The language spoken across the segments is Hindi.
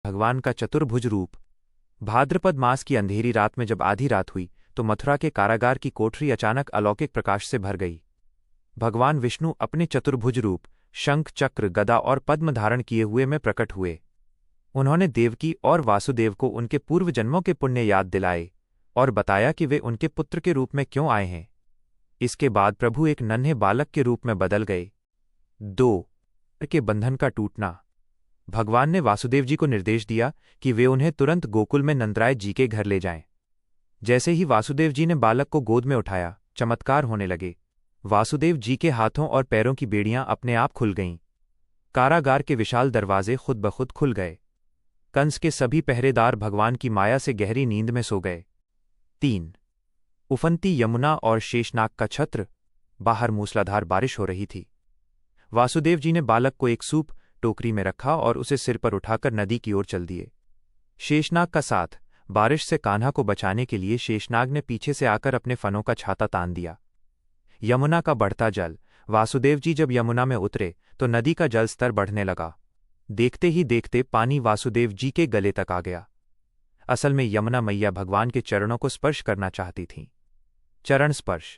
भगवान का चतुर्भुज रूप। भाद्रपद मास की अंधेरी रात में जब आधी रात हुई तो मथुरा के कारागार की कोठरी अचानक अलौकिक प्रकाश से भर गई। भगवान विष्णु अपने चतुर्भुज रूप शंख, चक्र, गदा और पद्म धारण किए हुए में प्रकट हुए। उन्होंने देवकी और वासुदेव को उनके पूर्व जन्मों के पुण्य याद दिलाए और बताया कि वे उनके पुत्र के रूप में क्यों आए हैं। इसके बाद प्रभु एक नन्हे बालक के रूप में बदल गए। 2 के बंधन का टूटना। भगवान ने वासुदेव जी को निर्देश दिया कि वे उन्हें तुरंत गोकुल में नंदराय जी के घर ले जाएं। जैसे ही वासुदेव जी ने बालक को गोद में उठाया, चमत्कार होने लगे। वासुदेव जी के हाथों और पैरों की बेड़ियां अपने आप खुल गईं। कारागार के विशाल दरवाजे खुद ब खुद खुल गए। कंस के सभी पहरेदार भगवान की माया से गहरी नींद में सो गए। 3 उफनती यमुना और शेषनाग का छत्र। बाहर मूसलाधार बारिश हो रही थी। वासुदेव जी ने बालक को एक सूप टोकरी में रखा और उसे सिर पर उठाकर नदी की ओर चल दिए। शेषनाग का साथ। बारिश से कान्हा को बचाने के लिए शेषनाग ने पीछे से आकर अपने फनों का छाता तान दिया। यमुना का बढ़ता जल। वासुदेव जी जब यमुना में उतरे तो नदी का जल स्तर बढ़ने लगा। देखते ही देखते पानी वासुदेव जी के गले तक आ गया। असल में यमुना मैया भगवान के चरणों को स्पर्श करना चाहती थीं। चरण स्पर्श।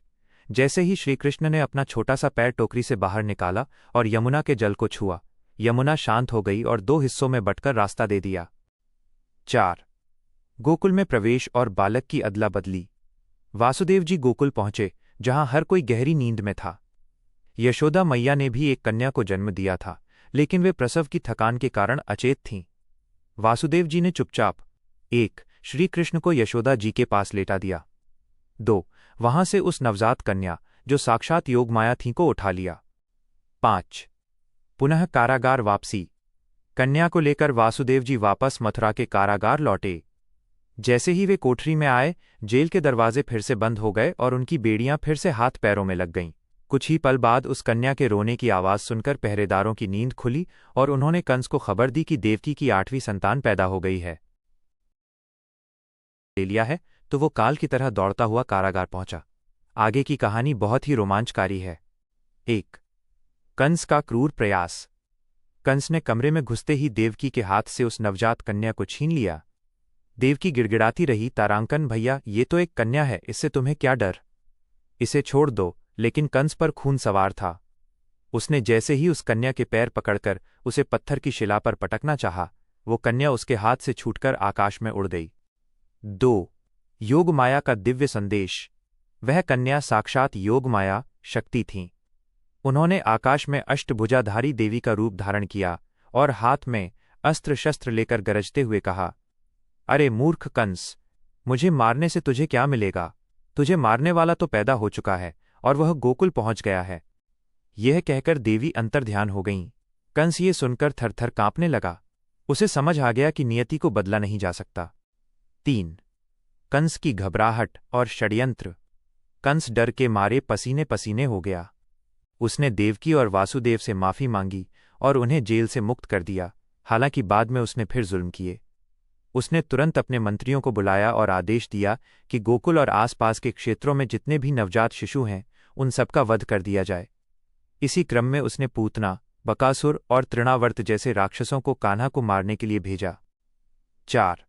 जैसे ही श्रीकृष्ण ने अपना छोटा सा पैर टोकरी से बाहर निकाला और यमुना के जल को छुआ, यमुना शांत हो गई और 2 हिस्सों में बंटकर रास्ता दे दिया। 4 गोकुल में प्रवेश और बालक की अदला बदली। वासुदेव जी गोकुल पहुंचे, जहां हर कोई गहरी नींद में था। यशोदा मैया ने भी एक कन्या को जन्म दिया था, लेकिन वे प्रसव की थकान के कारण अचेत थीं। वासुदेव जी ने चुपचाप 1 श्रीकृष्ण को यशोदा जी के पास लेटा दिया। 2 वहां से उस नवजात कन्या, जो साक्षात योगमाया थी, को उठा लिया। 5 पुनः कारागार वापसी। कन्या को लेकर वासुदेव जी वापस मथुरा के कारागार लौटे। जैसे ही वे कोठरी में आए, जेल के दरवाजे फिर से बंद हो गए और उनकी बेड़ियां फिर से हाथ पैरों में लग गईं। कुछ ही पल बाद उस कन्या के रोने की आवाज़ सुनकर पहरेदारों की नींद खुली और उन्होंने कंस को खबर दी कि देवकी की 8वीं संतान पैदा हो गई है। ले लिया है तो वो काल की तरह दौड़ता हुआ कारागार पहुंचा। आगे की कहानी बहुत ही रोमांचकारी है। 1 कंस का क्रूर प्रयास। कंस ने कमरे में घुसते ही देवकी के हाथ से उस नवजात कन्या को छीन लिया। देवकी गिड़गिड़ाती रही, तारांकन भैया, ये तो एक कन्या है, इससे तुम्हें क्या डर? इसे छोड़ दो। लेकिन कंस पर खून सवार था। उसने जैसे ही उस कन्या के पैर पकड़कर उसे पत्थर की शिला पर पटकना चाहा, वो कन्या उसके हाथ से छूटकर आकाश में उड़ गई। 2 योगमाया का दिव्य संदेश। वह कन्या साक्षात योगमाया शक्ति थीं। उन्होंने आकाश में अष्टभुजाधारी देवी का रूप धारण किया और हाथ में अस्त्र शस्त्र लेकर गरजते हुए कहा, अरे मूर्ख कंस, मुझे मारने से तुझे क्या मिलेगा? तुझे मारने वाला तो पैदा हो चुका है और वह गोकुल पहुंच गया है। यह कहकर देवी अंतर्ध्यान हो गईं। कंस ये सुनकर थरथर कांपने लगा। उसे समझ आ गया कि नियति को बदला नहीं जा सकता। 3 कंस की घबराहट और षड्यंत्र। कंस डर के मारे पसीने पसीने हो गया। उसने देवकी और वासुदेव से माफी मांगी और उन्हें जेल से मुक्त कर दिया। हालांकि बाद में उसने फिर जुल्म किए। उसने तुरंत अपने मंत्रियों को बुलाया और आदेश दिया कि गोकुल और आसपास के क्षेत्रों में जितने भी नवजात शिशु हैं, उन सबका वध कर दिया जाए। इसी क्रम में उसने पूतना, बकासुर और तृणावर्त जैसे राक्षसों को कान्हा को मारने के लिए भेजा। 4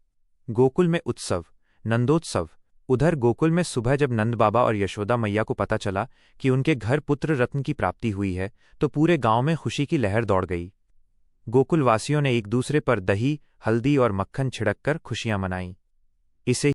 गोकुल में उत्सव, नंदोत्सव। उधर गोकुल में सुबह जब नंद बाबा और यशोदा मैया को पता चला कि उनके घर पुत्र रत्न की प्राप्ति हुई है, तो पूरे गांव में खुशी की लहर दौड़ गई। गोकुलवासियों ने एक दूसरे पर दही, हल्दी और मक्खन छिड़ककर खुशियां मनाईं। इसे